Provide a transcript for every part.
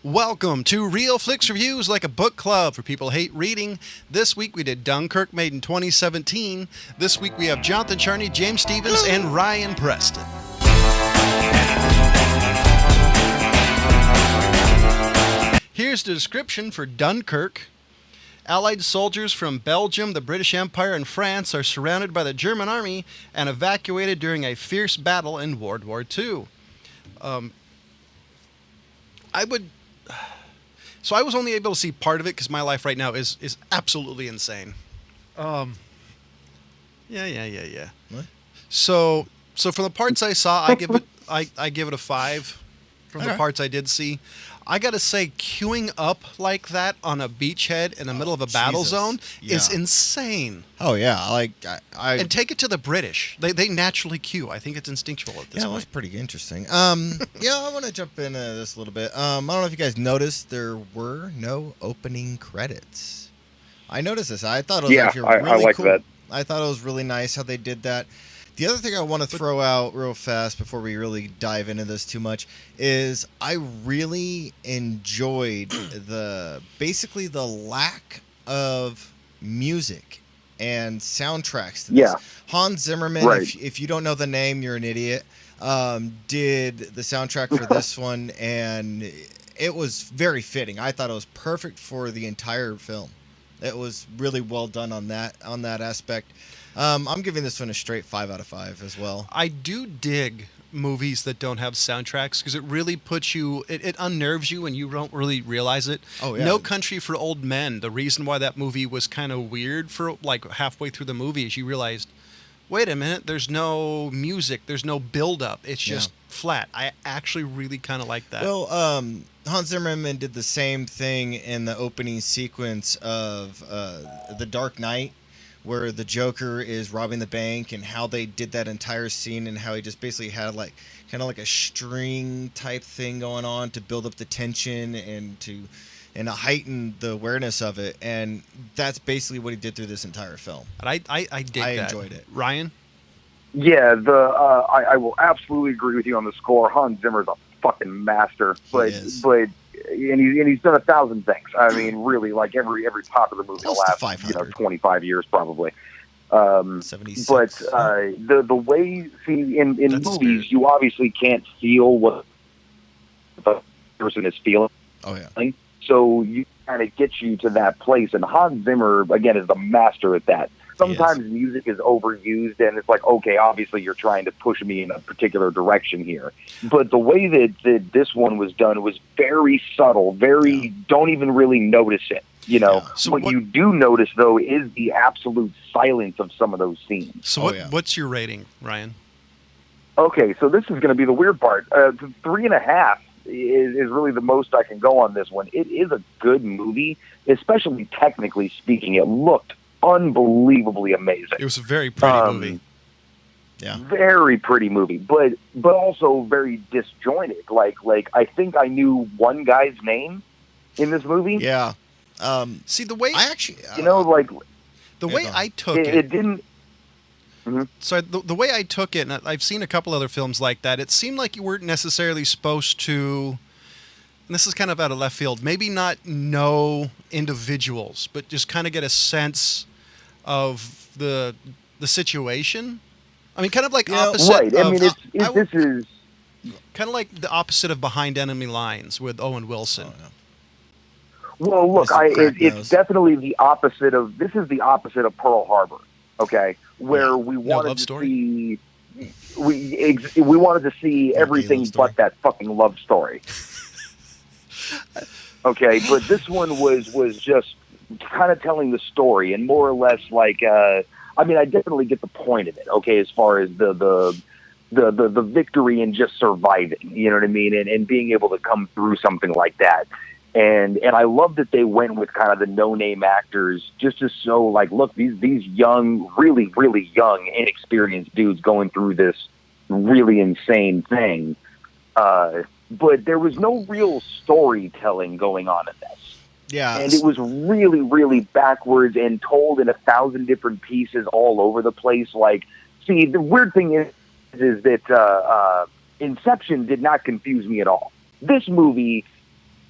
Welcome to Real Flix Reviews, like a book club for people who hate reading. This week we did Dunkirk, made in 2017. This week we have Jonathan Charney, James Stevens, and Ryan Preston. Here's the description for Dunkirk. Allied soldiers from Belgium, the British Empire, and France are surrounded by the German army and evacuated during a fierce battle in World War II. So I was only able to see part of it because my life right now is absolutely insane. Yeah. What? So from the parts I saw, I give it a 5. From the Okay. parts I did see, I gotta say, queuing up like that on a beachhead in the middle of a battle Jesus. zone is Yeah. insane. Oh yeah, I And take it to the British; they naturally queue. I think it's instinctual at this yeah, it was point. pretty interesting. Yeah, I want to jump into this a little bit. I don't know if you guys noticed there were no opening credits. I noticed this. I thought it was actually really I like cool. that. I thought it was really nice how they did that. The other thing I want to throw out real fast before we really dive into this too much is I really enjoyed basically the lack of music and soundtracks to this. Yeah. Hans Zimmerman, Right. if you don't know the name, you're an idiot. Did the soundtrack for this one, and it was very fitting. I thought it was perfect for the entire film. It was really well done on that aspect. I'm giving this one a straight 5 out of 5 as well. I do dig movies that don't have soundtracks because it really puts you, it unnerves you and you don't really realize it. Oh, yeah. No Country for Old Men, the reason why that movie was kind of weird for like halfway through the movie is you realized, wait a minute, there's no music, there's no build-up, it's just flat. I actually really kind of like that. Well, Hans Zimmerman did the same thing in the opening sequence of The Dark Knight, where the Joker is robbing the bank, and how they did that entire scene, and how he just basically had like kind of like a string type thing going on to build up the tension and to heighten the awareness of it. And that's basically what he did through this entire film. And I dig I that. enjoyed it. Ryan? Yeah, I will absolutely agree with you on the score. Hans Zimmer's a fucking master, He is. but he's done 1,000 things. I mean, really, like every popular movie in the Close to last 500. 25 years probably. 76. But the way in That's movies spirit. you obviously can't feel what the person is feeling. Oh yeah. So you kind of get you to that place, and Hans Zimmer again is the master at that. Sometimes music is overused, and it's like, okay, obviously you're trying to push me in a particular direction here. But the way that this one was done was very subtle, don't even really notice it. You know, Yeah. So what what- you do notice though is the absolute silence of some of those scenes. So Oh, what, yeah. what's your rating, Ryan? Okay, so this is going to be the weird part. 3.5 is really the most I can go on this one. It is a good movie, especially technically speaking. It looked unbelievably amazing. It was a very pretty movie. Yeah. Very pretty movie, but also very disjointed. Like I think I knew one guy's name in this movie. Yeah. See, the way I actually, You know, like the Yeah, way go on. I took it didn't. So the way I took it, and I've seen a couple other films like that, it seemed like you weren't necessarily supposed to, and this is kind of out of left field, maybe not know individuals, but just kind of get a sense of the situation. I mean, kind of like opposite Right. I of, mean, this is. kind of like the opposite of Behind Enemy Lines with Owen Wilson. Oh, no. Well, look, Mr. Crack it's Nose. definitely the opposite of. This is the opposite of Pearl Harbor. Okay, where we wanted love to story? see. We wanted to see Okay, everything love story. but that fucking love story. Okay, but this one was just kind of telling the story and more or less like. I mean, I definitely get the point of it. Okay, as far as the victory and just surviving, you know what I mean, and being able to come through something like that. And I love that they went with kind of the no-name actors just to show, like, look, these young, really, really young, inexperienced dudes going through this really insane thing. But there was no real storytelling going on in this. Yeah. And it was really, really backwards and told in 1,000 different pieces all over the place. Like, see, the weird thing is that Inception did not confuse me at all. This movie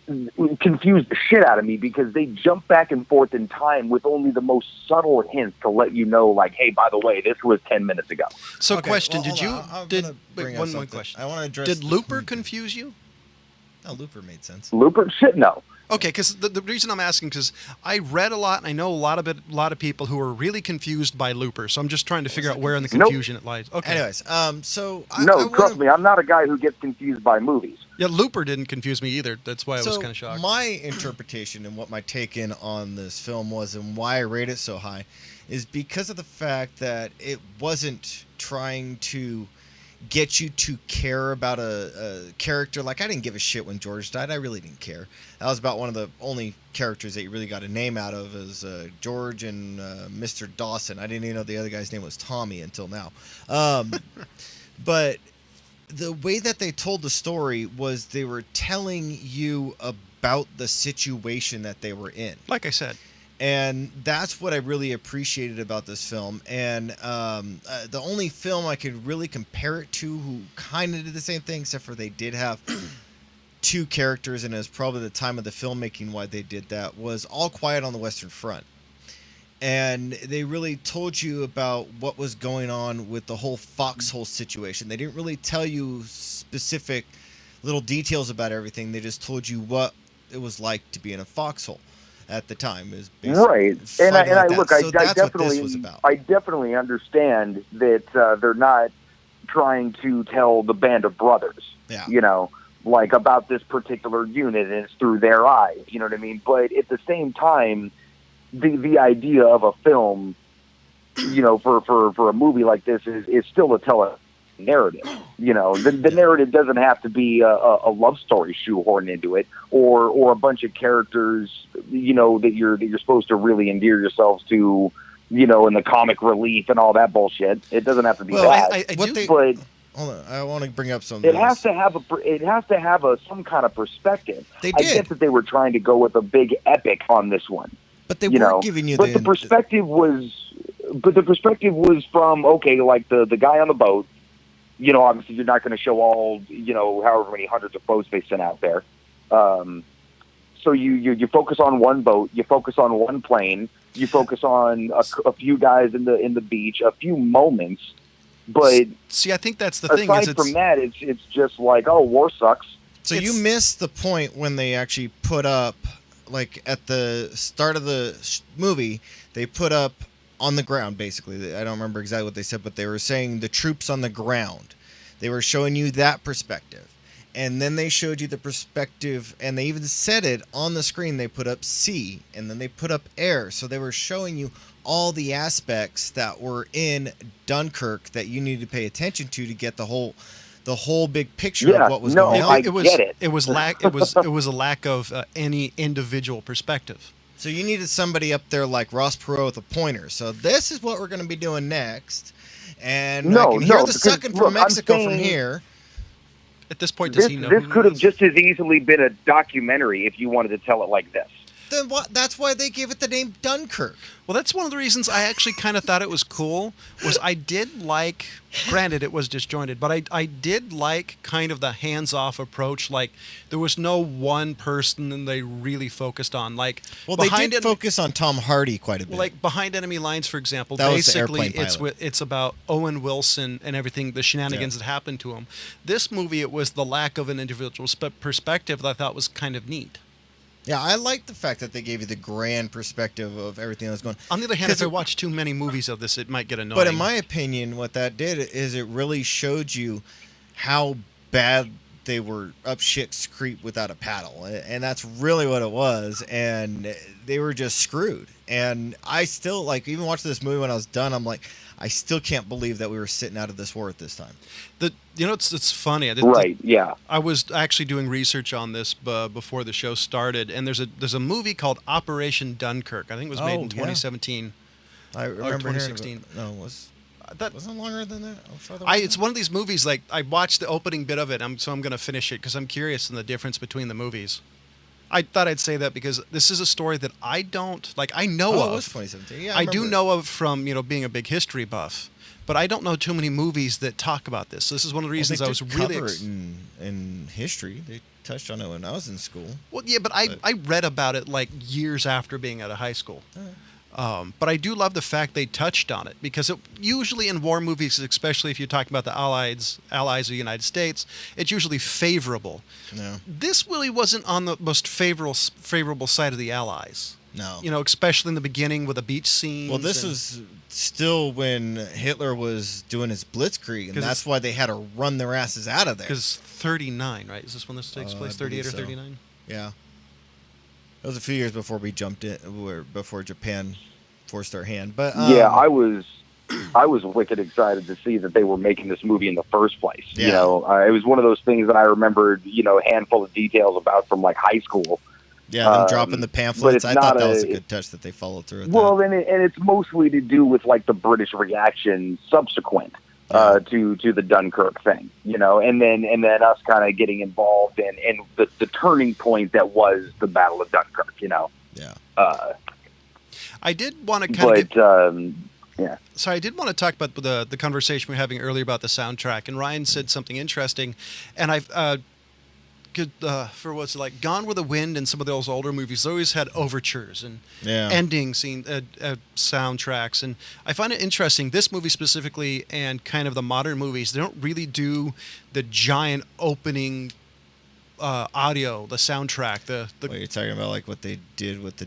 confused the shit out of me because they jump back and forth in time with only the most subtle hints to let you know, like, hey, by the way, this was 10 minutes ago. So, Okay, question: well, Did you one something. question? I want to address. Did Looper confuse you? No, Looper made sense. Looper? Shit, no. Okay, because the reason I'm asking because I read a lot and I know a lot of people who are really confused by Looper. So I'm just trying to figure out where in the confusion it lies. Okay. Anyways, so Trust me, I'm not a guy who gets confused by movies. Yeah, Looper didn't confuse me either. That's why I was kind of shocked. My interpretation and what my take in on this film was and why I rate it so high is because of the fact that it wasn't trying to get you to care about a character. Like, I didn't give a shit when George died. I really didn't care. That was about one of the only characters that you really got a name out of is George and Mr. Dawson. I didn't even know the other guy's name was Tommy until now. But the way that they told the story was they were telling you about the situation that they were in. Like I said. And that's what I really appreciated about this film. And the only film I could really compare it to who kind of did the same thing, except for they did have two characters, and it was probably the time of the filmmaking why they did that, was All Quiet on the Western Front. And they really told you about what was going on with the whole foxhole situation. They didn't really tell you specific little details about everything. They just told you what it was like to be in a foxhole at the time. Is right. And I look, so that's what this was about. I definitely understand that they're not trying to tell the band of brothers, you know, like about this particular unit, and it's through their eyes, you know what I mean? But at the same time, the idea of a film, you know, for a movie like this is still to tell a narrative. You know, the narrative doesn't have to be a love story shoehorned into it, or a bunch of characters, you know, that you're supposed to really endear yourselves to, you know, in the comic relief and all that bullshit. It doesn't have to be that. But hold on, I want to bring up something. It has to have some kind of perspective. They did. I get that they were trying to go with a big epic on this one. But they weren't giving you the perspective was from, okay, like the guy on the boat. You know, obviously you're not going to show all, you know, however many hundreds of boats they sent out there. So you focus on one boat, you focus on one plane, you focus on a few guys in the beach, a few moments. But see, I think that's the thing. Aside from that, it's just like, oh, war sucks. So you missed the point when they actually put up, like at the start of the movie, they put up on the ground, basically. I don't remember exactly what they said, but they were saying the troops on the ground. They were showing you that perspective. And then they showed you the perspective, and they even said it on the screen. They put up sea, and then they put up air. So they were showing you all the aspects that were in Dunkirk that you needed to pay attention to get the whole big picture of what was going on. It was a lack of any individual perspective. So you needed somebody up there like Ross Perot with a pointer. So this is what we're going to be doing next, and I can hear the sucking from Mexico from here. At this point, does he know? This could have just as easily been a documentary if you wanted to tell it like this. Then what? That's why they gave it the name Dunkirk. Well, that's one of the reasons I actually kind of thought it was cool. Was I did like, granted it was disjointed, but I did like kind of the hands-off approach. Like there was no one person and they really focused on. Like, well, they did focus on Tom Hardy quite a bit. Like Behind Enemy Lines, for example. That basically, was the airplane pilot. It's about Owen Wilson and everything, the shenanigans that happened to him. This movie, it was the lack of an individual perspective that I thought was kind of neat. Yeah, I like the fact that they gave you the grand perspective of everything that was going on. On the other hand, if I watch too many movies of this, it might get annoying. But in my opinion, what that did is it really showed you how bad they were up shit's creek without a paddle. And that's really what it was. And they were just screwed. And I still, like, even watching this movie when I was done, I'm like, I still can't believe that we were sitting out of this war at this time. It's funny. I was actually doing research on this before the show started, and there's a movie called Operation Dunkirk. I think it was made in 2017. I remember 2016. Wasn't longer than that. It's one of these movies. Like I watched the opening bit of it, so I'm going to finish it because I'm curious in the difference between the movies. I thought I'd say that because this is a story that I don't like. I know of. It was 2017. Yeah, I do know of from being a big history buff, but I don't know too many movies that talk about this. So this is one of the reasons I was really cover it in history. touched on it when I was in school. Well, yeah, but I read about it like years after being out of high school. But I do love the fact they touched on it, because usually in war movies, especially if you're talking about the allies of the United States, it's usually favorable. No. This really wasn't on the most favorable side of the Allies. No. You know, especially in the beginning with the beach scenes. Well, this was still when Hitler was doing his blitzkrieg, and that's why they had to run their asses out of there. Because 39, right? Is this when this takes place? 38 or 39? Yeah. It was a few years before we jumped in, before Japan forced our hand. But yeah, I was wicked excited to see that they were making this movie in the first place. Yeah. You know, it was one of those things that I remembered, you know, a handful of details about from like high school. Yeah, them dropping the pamphlets. I thought that was a good touch that they followed through with well, that. and it's mostly to do with like the British reaction subsequent to the Dunkirk thing, you know, and then us kind of getting involved in the turning point that was the Battle of Dunkirk, you know. Yeah. I did want to kind of yeah. So I did want to talk about the conversation we were having earlier about the soundtrack, and Ryan said something interesting, and I've for what's it like Gone with the Wind and some of those older movies, they always had overtures and ending scene soundtracks, and I find it interesting. This movie specifically, and kind of the modern movies, they don't really do the giant opening audio, the soundtrack. The What you're talking about, like what they did with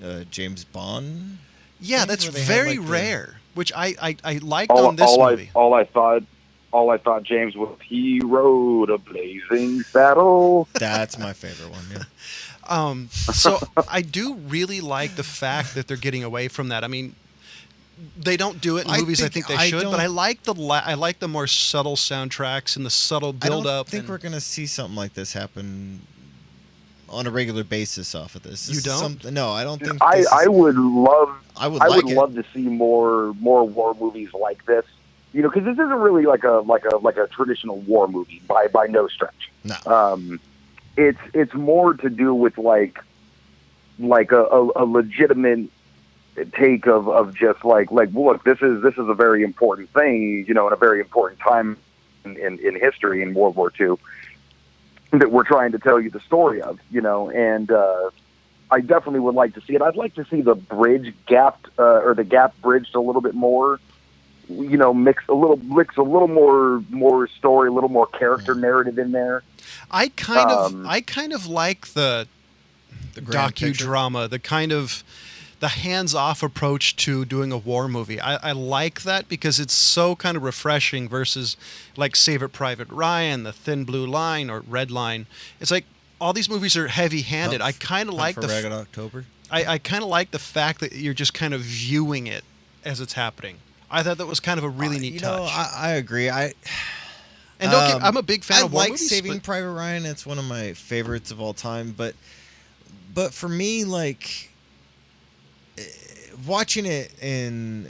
the James Bond? Yeah, that's very rare, which I liked on this movie. All I thought, James, was he rode a blazing saddle. That's my favorite one, yeah. So I do really like the fact that they're getting away from that. I mean, they don't do it in movies. I think they should, but I like the more subtle soundtracks and the subtle build-up. I don't think we're gonna see something like this happen on a regular basis off of this. You don't? No, I don't think. I would love. I would love to see more war movies like this. You know, because this isn't really like a traditional war movie by no stretch. No. It's more to do with like a legitimate take of just like look, this is a very important thing, you know, in a very important time in history in World War II that we're trying to tell you the story of, you know, and I definitely would like to see it. I'd like to see the bridge gapped or the gap bridged a little bit more. You know, mix a little more story, a little more character narrative in there. I kind of like the docudrama, the kind of the hands-off approach to doing a war movie. I like that because it's so kind of refreshing versus like Saving Private Ryan, The Thin Blue Line, or Red Line. It's like all these movies are heavy-handed. I kind of like Ragged October. I kind of like the fact that you're just kind of viewing it as it's happening. I thought that was kind of a really neat touch. You know, I agree. I'm a big fan of war like movies. Saving Private Ryan. It's one of my favorites of all time. But for me, like watching it in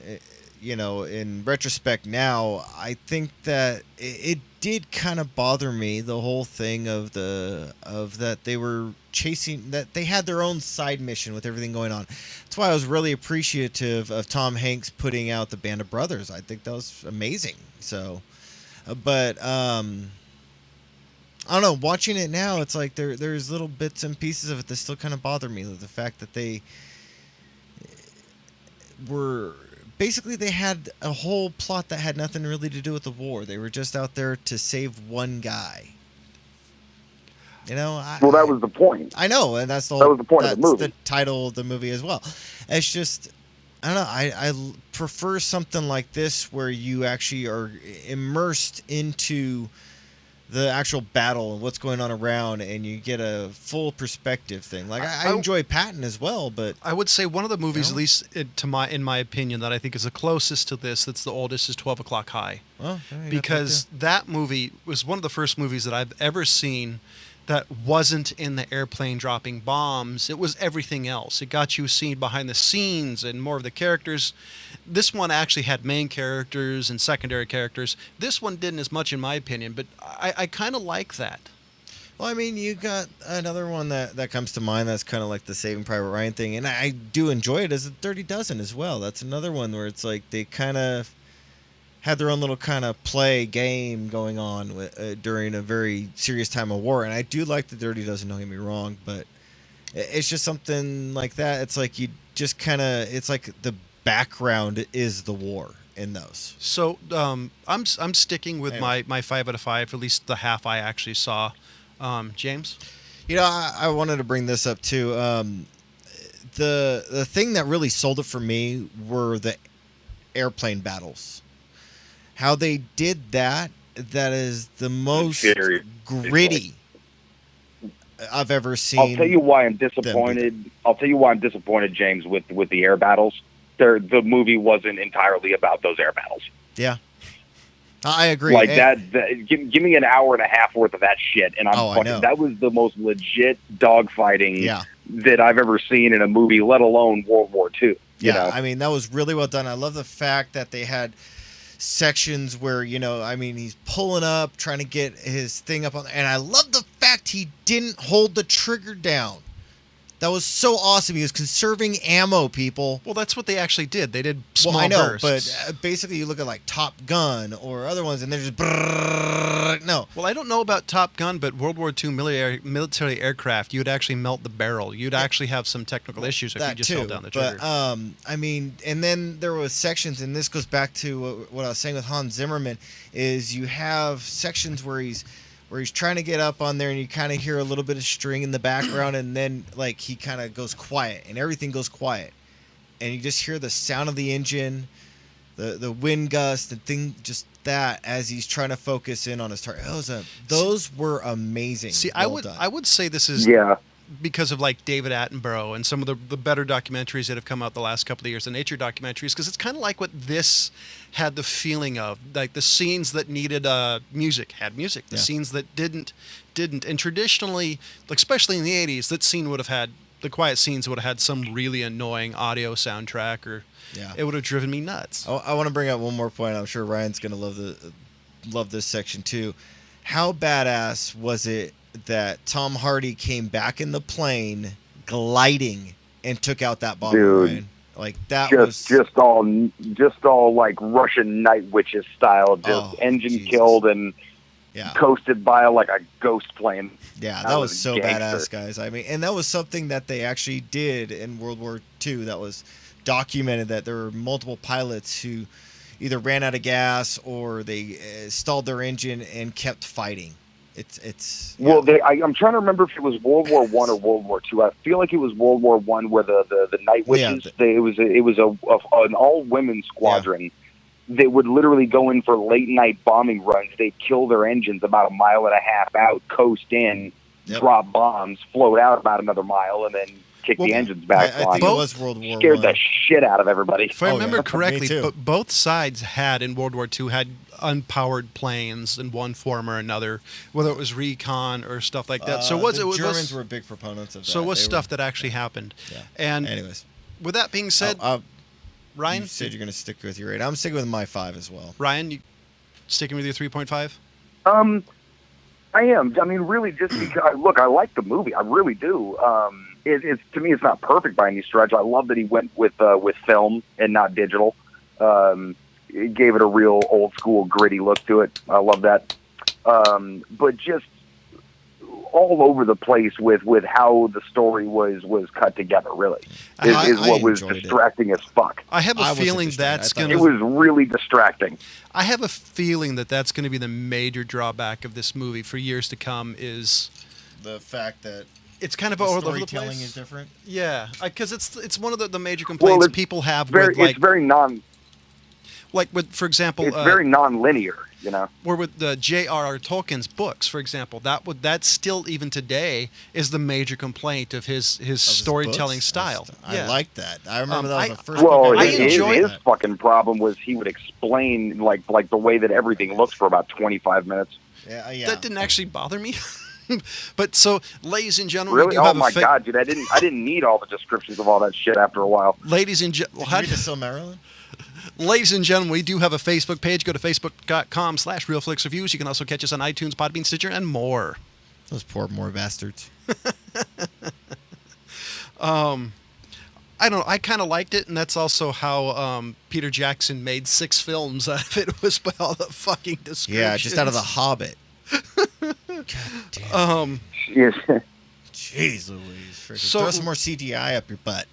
retrospect now, I think that it did kind of bother me, the whole thing of that they were chasing, that they had their own side mission with everything going on. That's why I was really appreciative of Tom Hanks putting out the Band of Brothers. I think that was amazing. So, but I don't know. Watching it now, it's like there's little bits and pieces of it that still kind of bother me. The fact that they were basically, they had a whole plot that had nothing really to do with the war. They were just out there to save one guy. You know, well, that was the point. I know, and that's the point of the movie. That's the title of the movie as well. It's just, I don't know. I prefer something like this where you actually are immersed into the actual battle and what's going on around, and you get a full perspective thing. Like I enjoy Patton as well, but I would say one of the movies, at least in my opinion, that I think is the closest to this, that's the oldest, is 12 O'Clock High. Well, because that movie was one of the first movies that I've ever seen that wasn't in the airplane dropping bombs. It was everything else. It got you seen behind the scenes and more of the characters. This one actually had main characters and secondary characters. This one didn't as much, in my opinion, but I kind of like that. Well, I mean, you got another one that comes to mind that's kind of like the Saving Private Ryan thing, and I do enjoy it, as a Dirty Dozen as well. That's another one where it's like they kind of had their own little kind of play game going on during a very serious time of war. And I do like the Dirty Dozen, don't get me wrong, but it's just something like that. It's like you just kind of, it's like the background is the war in those. So I'm sticking with my 5 out of 5, at least the half I actually saw. James? I wanted to bring this up too. The thing that really sold it for me were the airplane battles. How they did that is the most gritty I've ever seen. I'll tell you why I'm disappointed. James, with the air battles. The movie wasn't entirely about those air battles. Yeah, I agree. Like give me an hour and a half worth of that shit, and I know. That was the most legit dogfighting that I've ever seen in a movie, let alone World War II. You know? I mean, that was really well done. I love the fact that they had sections where, he's pulling up, trying to get his thing up on, and I love the fact he didn't hold the trigger down. That was so awesome. He was conserving ammo, people. Well, that's what they actually did. They did small bursts. But basically you look at like Top Gun or other ones, and they're just no. Well, I don't know about Top Gun, but World War II military aircraft, you would actually melt the barrel. You'd actually have some technical issues if you just held down the trigger. But and then there was sections, and this goes back to what I was saying with Hans Zimmerman, is you have sections where he's trying to get up on there, and you kind of hear a little bit of string in the background, and then like he kind of goes quiet, and everything goes quiet, and you just hear the sound of the engine, the wind gust, and just that as he's trying to focus in on his target. Those were amazing. See, I would say this is because of like David Attenborough and some of the better documentaries that have come out the last couple of years, the nature documentaries, because it's kind of like what this had the feeling of. Like the scenes that needed music had music. The scenes that didn't. And traditionally, like especially in the 80s, the quiet scenes would have had some really annoying audio soundtrack, or it would have driven me nuts. I want to bring up one more point. I'm sure Ryan's going to love this section too. How badass was it that Tom Hardy came back in the plane gliding and took out that bomber? Dude, like that just all like Russian night witches style, engine killed and coasted by like a ghost plane. Yeah, that was so badass, guys. I mean, and that was something that they actually did in World War II. That was documented, that there were multiple pilots who either ran out of gas or they stalled their engine and kept fighting. Well, I'm trying to remember if it was World War I or World War II. I feel like it was World War I, where the night witches. It was an all women squadron. Yeah. They would literally go in for late night bombing runs. They'd kill their engines about a mile and a half out, coast in, drop bombs, float out about another mile, and then kick the engines back. I think it was World War Scared the shit out of everybody. If I remember correctly, both sides had in World War II had unpowered planes in one form or another, whether it was recon or stuff like that. The Germans were big proponents of that. So it was stuff that actually happened. Yeah. And anyways, with that being said, Ryan, you said you're going to stick with your 8. I'm sticking with my 5 as well. Ryan, you sticking with your 3.5? I am. I mean, really, just because I like the movie. I really do. It's to me, it's not perfect by any stretch. I love that he went with film and not digital. It gave it a real old school gritty look to it. I love that. But just all over the place with how the story was cut together, really, is what was distracting as fuck. I have a feeling it was really distracting. I have a feeling that's going to be the major drawback of this movie for years to come, is the fact that it's kind of all over the place. Storytelling is different. Yeah, because it's one of the major complaints people have. It's very non. Like with, for example, it's very non-linear, you know. Or with the J.R.R. Tolkien's books, for example, that still even today is the major complaint of his storytelling style. I like that. I remember that was the first. Well, his fucking problem was he would explain like the way that everything looks for about 25 minutes. Yeah. That didn't actually bother me. But so, ladies and gentlemen, really? Oh my God, dude! I didn't need all the descriptions of all that shit after a while. Ladies and gentlemen, read the Silmarillion? Ladies and gentlemen, we do have a Facebook page. Go to facebook.com/RealFlixReviews. You can also catch us on iTunes, Podbean, Stitcher, and more. Those poor more bastards. I don't know. I kind of liked it, and that's also how Peter Jackson made 6 films out of it, was by all the fucking descriptions. Yeah, just out of The Hobbit. God damn. Yes. Jeez Louise. So- Throw some more CGI up your butt.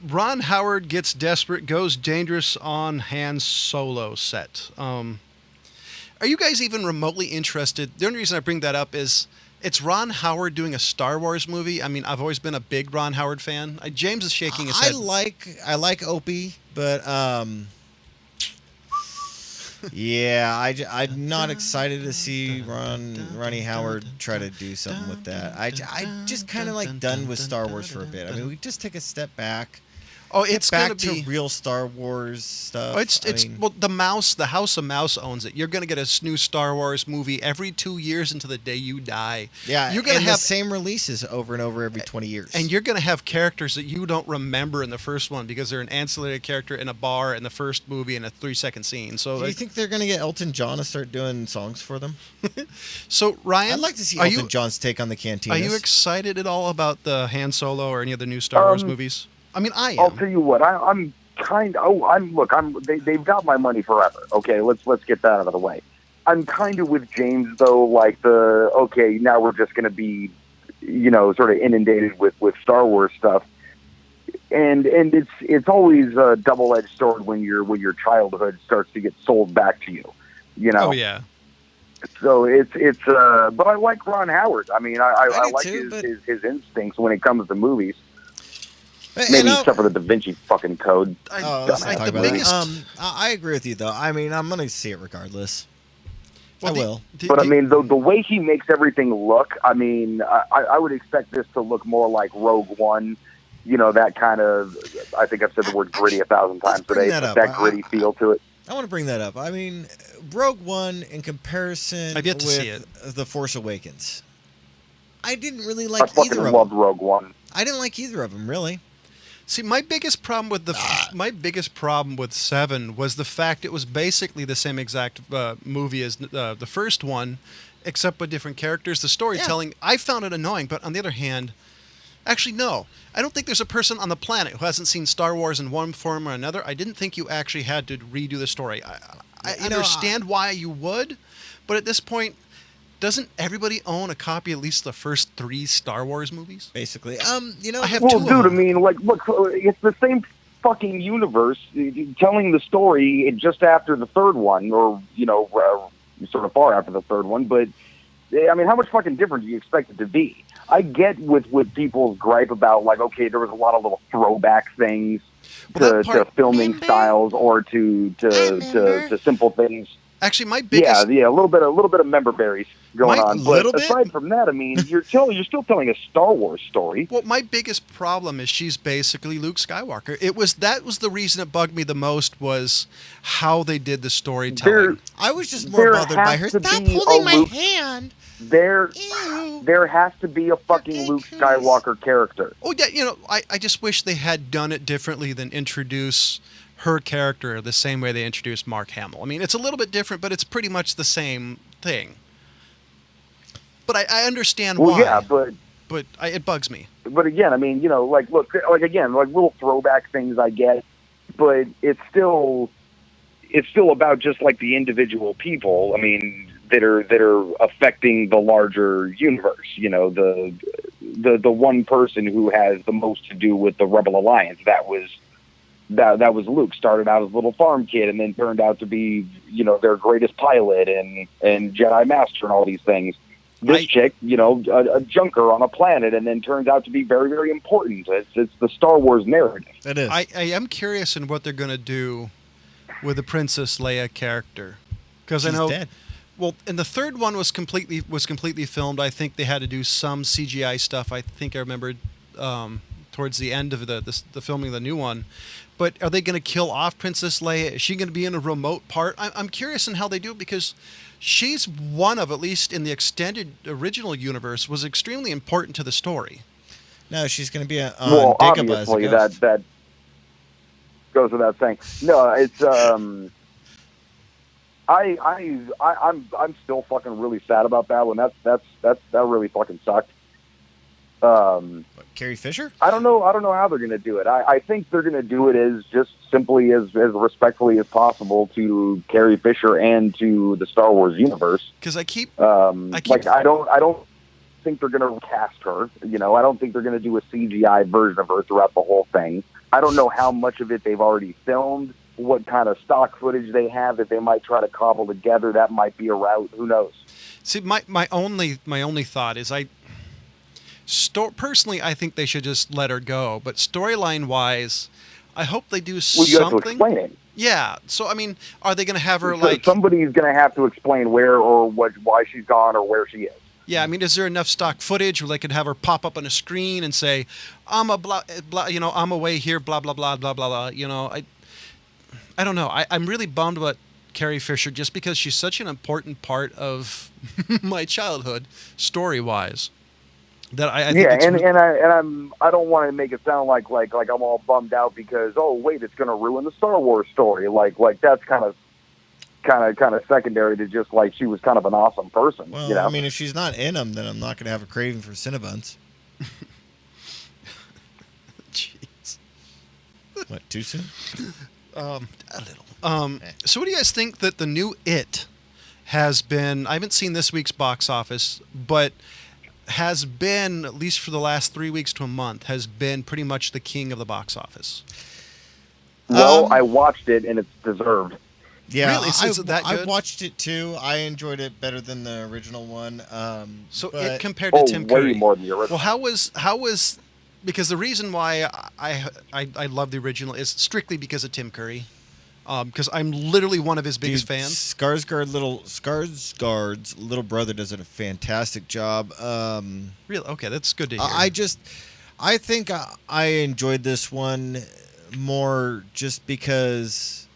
Ron Howard gets desperate, goes dangerous on Han Solo set. Are you guys even remotely interested? The only reason I bring that up is it's Ron Howard doing a Star Wars movie. I mean, I've always been a big Ron Howard fan. James is shaking his head. I like Opie, but yeah, I'm not excited to see Ronnie Howard try to do something with that. I just kind of like done with Star Wars for a bit. I mean, we just take a step back. Oh, it's back going to be real Star Wars stuff. Oh, well, the House of Mouse owns it. You're going to get a new Star Wars movie every 2 years until the day you die. Yeah, you're going to have have the same releases over and over every 20 years. And you're going to have characters that you don't remember in the first one because they're an ancillary character in a bar in the first movie in a 3-second scene. So do you think they're going to get Elton John to start doing songs for them? So Ryan, I'd like to see Elton John's take on the Cantinas. Are you excited at all about the Han Solo or any of the new Star Wars movies? I mean, I am. I'll tell you what. I'm kind. Oh, look. They've got my money forever. Okay, let's get that out of the way. I'm kind of with James though. Like okay, now we're just going to be, sort of inundated with Star Wars stuff, and it's always a double-edged sword when your childhood starts to get sold back to you. Oh yeah. So it's but I like Ron Howard. I mean, I like too, his instincts when it comes to movies. Maybe except for the Da Vinci fucking Code. I agree with you though. I mean, I'm gonna see it regardless. Well, I will. But I mean, the way he makes everything look, I mean, I would expect this to look more like Rogue One. That kind of. I think I've said the word gritty 1,000 times today. That gritty feel to it. I want to bring that up. I mean, Rogue One in comparison I've yet to see it. The Force Awakens, I didn't really like either of them. I fucking loved Rogue One. I didn't like either of them, really. See, my biggest problem with 7 was the fact it was basically the same exact movie as the first one, except with different characters. The storytelling, I found it annoying, but on the other hand, actually no, I don't think there's a person on the planet who hasn't seen Star Wars in one form or another. I didn't think you actually had to redo the story. I understand why you would, but at this point, doesn't everybody own a copy of at least the first 3 Star Wars movies? Basically, I have 2 well, of dude, them. I mean, like, look, it's the same fucking universe telling the story just after the third one, or sort of far after the third one. But I mean, how much fucking different do you expect it to be? I get with people's gripe about like, okay, there was a lot of little throwback things to filming styles or to simple things. Actually, my biggest a little bit of member berries going on. But aside from that, I mean, you're still telling a Star Wars story. Well, my biggest problem is she's basically Luke Skywalker. That was the reason it bugged me the most, was how they did the storytelling. I was just more bothered by her. Stop holding my hand. There has to be a fucking Luke Skywalker character. Oh yeah, I just wish they had done it differently than introduce her character the same way they introduced Mark Hamill. I mean, it's a little bit different, but it's pretty much the same thing. But I understand why. Yeah, but it bugs me. But again, I mean, like little throwback things I get, but it's still about just like the individual people. I mean, that are affecting the larger universe. The one person who has the most to do with the Rebel Alliance. That was Luke. Started out as a little farm kid and then turned out to be, their greatest pilot and Jedi Master and all these things. This chick, a junker on a planet, and then turns out to be very, very important. It's the Star Wars narrative. It is. I am curious in what they're going to do with the Princess Leia character, because I know. Dead. Well, and the third one was completely filmed. I think they had to do some CGI stuff. I think I remembered towards the end of the filming of the new one. But are they going to kill off Princess Leia? Is she going to be in a remote part? I'm curious in how they do it, because she's one of, at least in the extended original universe, was extremely important to the story. No, she's going to be on well, Dagobah obviously as a ghost. that goes without saying. No, it's I'm still fucking really sad about that one. That really fucking sucked. Carrie Fisher? I don't know how they're going to do it. I think they're going to do it as just simply as respectfully as possible to Carrie Fisher and to the Star Wars universe. Because I keep like I don't think they're going to cast her. I don't think they're going to do a CGI version of her throughout the whole thing. I don't know how much of it they've already filmed, what kind of stock footage they have that they might try to cobble together. That might be a route. Who knows? See, my only thought is personally, I think they should just let her go. But storyline wise, I hope they do something. You have to explain it. Yeah. So I mean, are they going to have her So somebody's going to have to explain where or why she's gone or where she is. Yeah, I mean, is there enough stock footage where they could have her pop up on a screen and say, "I'm I'm away here, blah blah blah blah blah blah." I don't know. I'm really bummed about Carrie Fisher just because she's such an important part of my childhood, story wise. That I think I don't want to make it sound like I'm all bummed out because it's going to ruin the Star Wars story. Like that's kind of secondary to just like she was kind of an awesome person. Well, I mean, if she's not in them, then I'm not going to have a craving for Cinnabons. Jeez. What, too soon? A little. So what do you guys think that the new It has been? I haven't seen this week's box office, but has been, at least for the last 3 weeks to a month, has been pretty much the king of the box office. Well, I watched it and it's deserved. Yeah, really? Is it that good? I watched it too. I enjoyed it better than the original one. It compared to Tim Curry. Way more than the original. Well, how was because the reason why I love the original is strictly because of Tim Curry. Because I'm literally one of his biggest fans. Skarsgård's little brother does a fantastic job. Really? Okay, that's good to hear. I think I enjoyed this one more just because,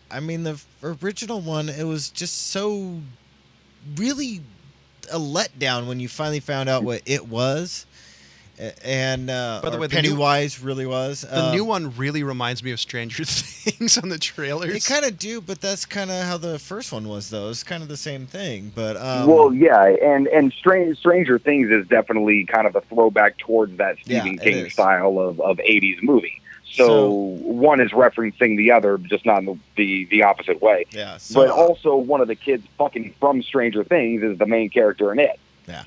I mean, the original one, it was just so really a letdown when you finally found out what it was. And by the way, Pennywise really was. The new one really reminds me of Stranger Things on the trailers. They kind of do, but that's kind of how the first one was, though. It's kind of the same thing. But well, yeah, and Stranger Things is definitely kind of a throwback towards that Stephen King style of 80s movie. So one is referencing the other, just not in the opposite way. Yeah. But also, one of the kids fucking from Stranger Things is the main character in it. Yeah.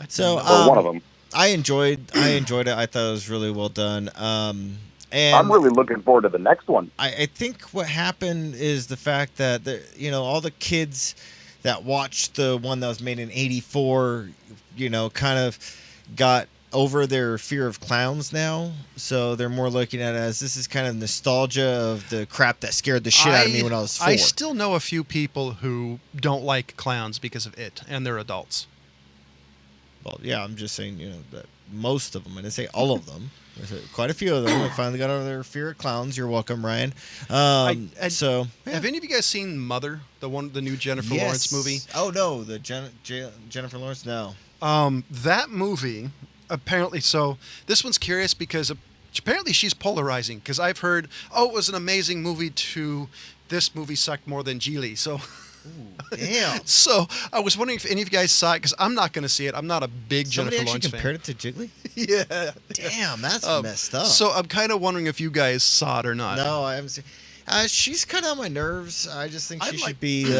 So or one of them. I enjoyed it. I thought it was really well done. And I'm really looking forward to the next one. I think what happened is the fact that all the kids that watched the one that was made in '84, kind of got over their fear of clowns now. So they're more looking at it as this is kind of nostalgia of the crap that scared the shit out of me when I was 4. I still know a few people who don't like clowns because of it, and they're adults. Well, yeah, I'm just saying, that most of them, I didn't say all of them. There's quite a few of them that finally got over their fear of clowns. You're welcome, Ryan. Have any of you guys seen Mother, the new Jennifer Lawrence movie? Oh no, the Jennifer Lawrence. No. That movie apparently. So this one's curious because apparently she's polarizing. Because I've heard, it was an amazing movie. To this movie sucked more than Geely. So. Ooh, damn. So I was wondering if any of you guys saw it because I'm not going to see it. I'm not a big Jennifer Lawrence fan. Compared it to Jiggly? Yeah. Damn, that's messed up. So I'm kind of wondering if you guys saw it or not. No, I haven't seen. She's kind of on my nerves. I just think she should be.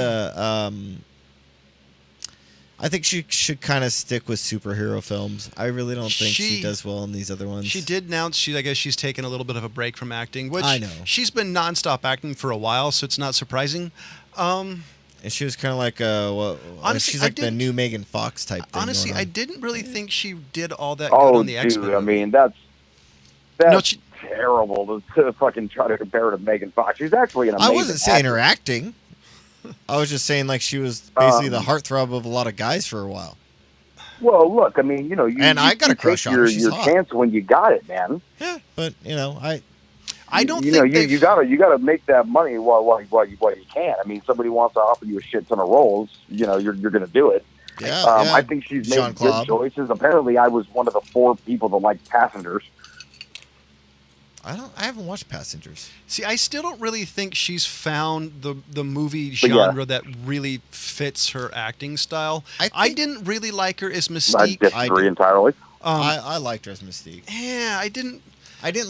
I think she should kind of stick with superhero films. I really don't think she does well in these other ones. She did announce I guess she's taken a little bit of a break from acting, which I know. She's been nonstop acting for a while, so it's not surprising. And she was kind of like honestly, she's like the new Megan Fox type thing. Honestly, I didn't really think she did all that good on the X-Men. I mean, that's terrible to fucking try to compare her to Megan Fox. She's actually an amazing I wasn't saying actress. her acting. I was just saying like she was basically the heartthrob of a lot of guys for a while. Well, look, I mean, I got a crush on her. She's your hot. chance when you got it, man. Yeah, but I don't think you gotta make that money while you can. I mean, somebody wants to offer you a shit ton of roles, you're gonna do it. Yeah, I think she's made good choices. Apparently, I was one of the 4 people that liked Passengers. I haven't watched Passengers. See, I still don't really think she's found the movie genre that really fits her acting style. I didn't really like her as Mystique. I disagree entirely. I liked her as Mystique. Yeah, I didn't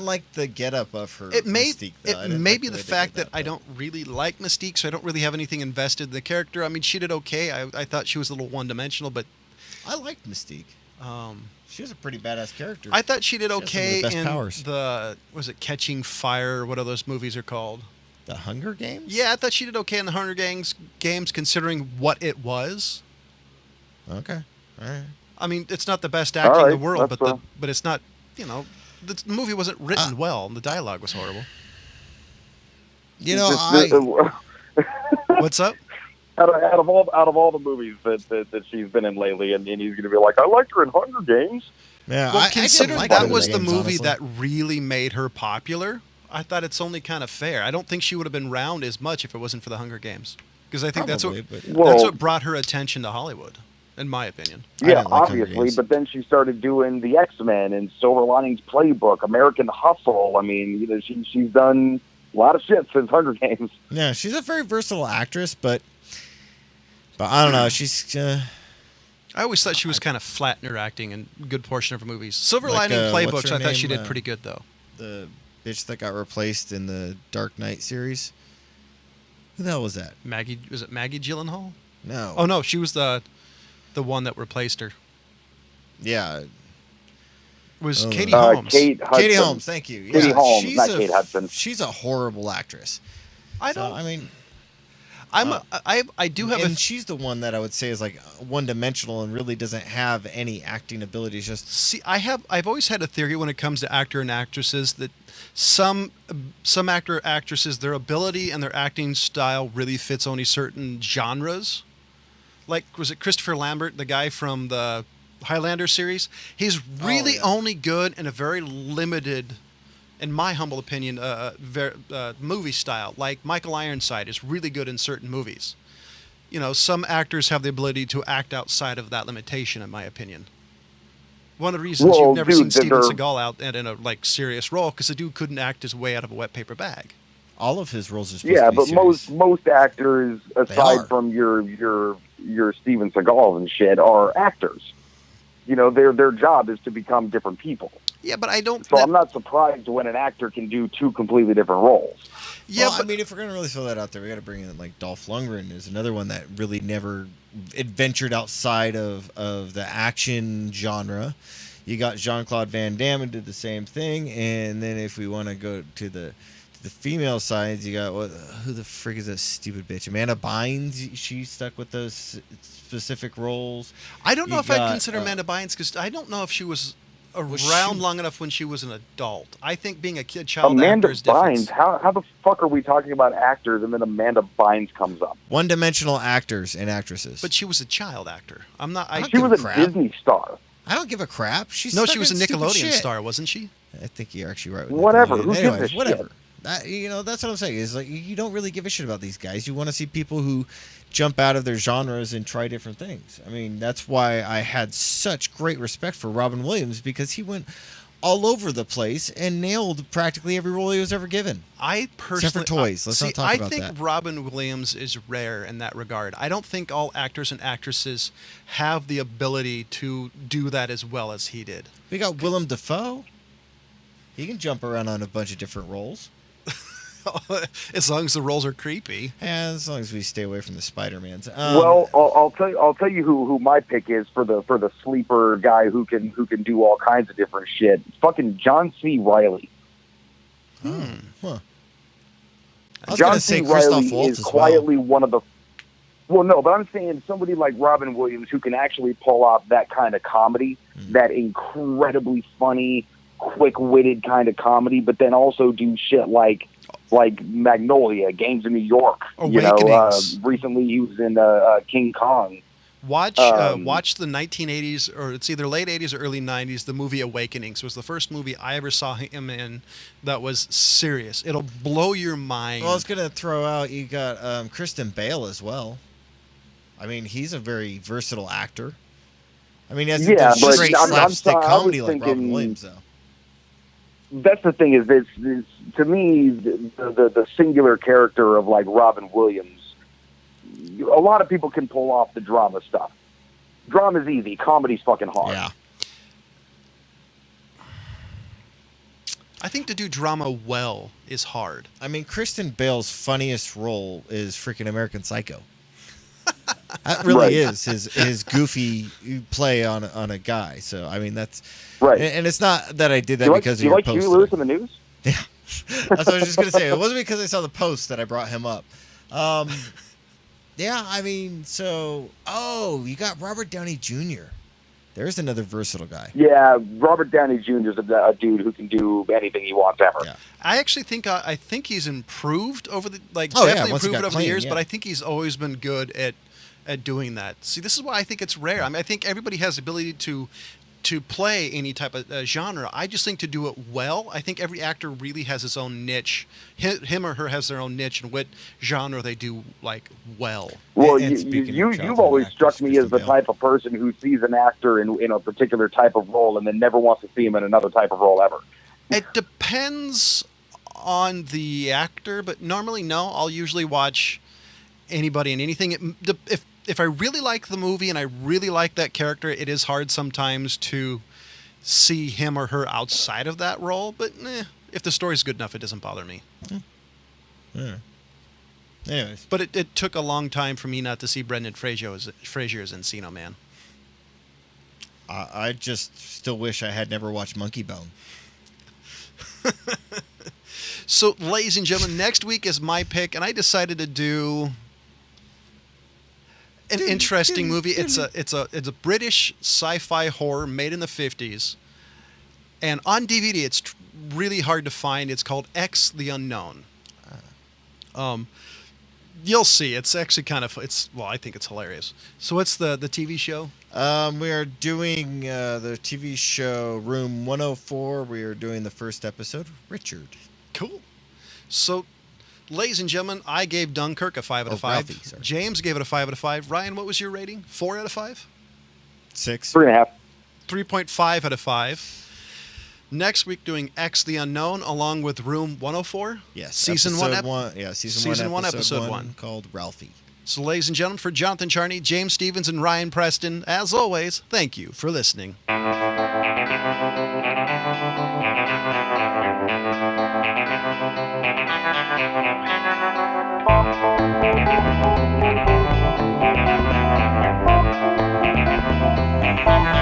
like the getup of her. It may Mystique, though. it may like be the way they fact did that I don't really like Mystique, so I don't really have anything invested in the character. I mean, she did okay. I thought she was a little one-dimensional, but I liked Mystique. She was a pretty badass character. I thought she did She has some of okay the best in powers. was it Catching Fire? What are those movies are called? The Hunger Games. Yeah, I thought she did okay in the Hunger Games considering what it was. Okay. All right. I mean, it's not the best acting in the right, world, that's but it's not, the movie wasn't written well, and the dialogue was horrible. You know, What's up? out of all the movies that she's been in lately, and he's going to be like, I liked her in Hunger Games. Yeah, Well, I considering like that Hunger was the Games, movie honestly. that really made her popular, I thought it's only kind of fair. I don't think she would have been round as much if it wasn't for the Hunger Games, because I think Probably, that's Well- what brought her attention to Hollywood, in my opinion. I Yeah, didn't like Hunger obviously, Games. but then she started doing the X-Men and Silver Linings Playbook, American Hustle. I mean, she's done a lot of shit since Hunger Games. Yeah, she's a very versatile actress, but I don't know. She's I always thought she was kind of flat in her acting in a good portion of her movies. Silver Like, Lining what's Playbooks, her I thought she name? did pretty good, though. the bitch that got replaced in the Dark Knight series. Who the hell was that? Was it Maggie Gyllenhaal? No. Oh, no, she was the one that replaced her. Yeah, It was Oh. Katie Holmes. Kate Hudson. Katie Holmes. Thank you. Katie Yeah, Holmes, she's not a- Kate Hudson. She's a horrible actress. I So, don't. I mean, I do have and she's the one that I would say is like one-dimensional and really doesn't have any acting abilities. Just See, I've always had a theory when it comes to actor and actresses that some actor actresses, their ability and their acting style really fits only certain genres. Like, was it Christopher Lambert, the guy from the Highlander series? He's really yeah. only good in a very limited, in my humble opinion, movie style. Like Michael Ironside is really good in certain movies. Some actors have the ability to act outside of that limitation, in my opinion. One of the reasons Well, you've never dude, seen Steven they're- Seagal out and in a serious role, because the dude couldn't act his way out of a wet paper bag. all of his roles are supposed Yeah, to be but serious. most actors, are. aside from your Steven Seagals and shit, are actors. Their job is to become different people. Yeah, but I don't. So I'm not surprised when an actor can do two completely different roles. Yeah, Well, but I mean, if we're gonna really throw that out there, we got to bring in like Dolph Lundgren is another one that really never adventured outside of the action genre. You got Jean-Claude Van Damme who did the same thing, and then if we want to go to the female sides, you got who the frig is that stupid bitch? Amanda Bynes. She stuck with those specific roles. I don't know You if I'd got, consider Amanda Bynes, because I don't know if she was around she- long enough when she was an adult. I think being a child Amanda actor is different. Bynes. How the fuck are we talking about actors and then Amanda Bynes comes up? One-dimensional actors and actresses. But she was a child actor. I'm not. I She give was a a crap. Disney star. I don't give a crap. She's No, stuck she was a in stupid Nickelodeon shit. star, wasn't she? I think you're actually right. With Whatever. Nickelodeon. Who gives Anyways, a whatever. shit? That's what I'm saying. Is like you don't really give a shit about these guys. You want to see people who jump out of their genres and try different things. I mean, that's why I had such great respect for Robin Williams, because he went all over the place and nailed practically every role he was ever given. I personally, Except for toys. Let's not talk I about think that. Robin Williams is rare in that regard. I don't think all actors and actresses have the ability to do that as well as he did. We got Willem Dafoe. He can jump around on a bunch of different roles. As long as the roles are creepy. And as long as we stay away from the Spider-Mans. Well, I'll tell you who my pick is for the sleeper guy who can do all kinds of different shit. Fucking John C. Reilly. Huh. I was John gonna C. say Christoph Reilly Waltz is as well. quietly one of the. Well, no, but I'm saying somebody like Robin Williams who can actually pull off that kind of comedy, that incredibly funny, quick-witted kind of comedy, but then also do shit like Magnolia, Gangs of New York. Awakenings. Recently he was in King Kong. Watch the 1980s, or it's either late 80s or early 90s, the movie Awakenings was the first movie I ever saw him in that was serious. It'll blow your mind. Well, I was gonna throw out. You got Kristen Bale as well. I mean, he's a very versatile actor. I mean, he has Yeah, a but straight I'm slapstick sorry, I was comedy like Robin thinking- Williams, though. That's the thing is to me the singular character of like Robin Williams. A lot of people can pull off the drama stuff. Drama's easy. Comedy's fucking hard. Yeah. I think to do drama well is hard. I mean, Kristen Bale's funniest role is freaking American Psycho. That really Right. is his goofy play on a guy. So I mean, that's Right. And it's not that I did that Do you like, because do you of your like post. Huey Lewis in the news? Yeah, that's what I was just gonna say. It wasn't because I saw the post that I brought him up. Yeah, I mean, so you got Robert Downey Jr. There's another versatile guy. Yeah, Robert Downey Jr. is a dude who can do anything he wants ever. Yeah. I actually think I think he's improved over the Oh, yeah, definitely once he improved got over clean, the years, yeah. but I think he's always been good at doing that. See, this is why I think it's rare. I mean, I think everybody has the ability to play any type of genre. I just think to do it well, I think every actor really has his own niche. Him or her has their own niche and what genre they do like well. Well, And speaking of you've always actors, struck me as the Kristen Bale. type of person who sees an actor in a particular type of role and then never wants to see him in another type of role ever. It depends on the actor, but normally no. I'll usually watch anybody in anything. If I really like the movie and I really like that character, it is hard sometimes to see him or her outside of that role. But if the story's good enough, it doesn't bother me. Yeah. Anyways, But it took a long time for me not to see Brendan Fraser as Encino Man. I just still wish I had never watched Monkey Bone. So, ladies and gentlemen, next week is my pick, and I decided to do an interesting movie. It's a British sci-fi horror made in the 50s, and on DVD it's really hard to find. It's called X the Unknown. You'll see. It's actually kind of I think it's hilarious. So what's the TV show? We are doing the TV show Room 104. We are doing the first episode. Richard. Cool. So, ladies and gentlemen, I gave Dunkirk a 5 out of 5. Ralphie, sorry. James gave it a 5 out of 5. Ryan, what was your rating? 4 out of 5? 6. 3.5. 3.5 out of 5. Next week, doing X the Unknown along with Room 104. Yes. Season episode 1. Yeah, season Season 1, one, episode episode 1, 1. called Ralphie. So, ladies and gentlemen, for Jonathan Charney, James Stevens, and Ryan Preston, as always, thank you for listening. Thank you.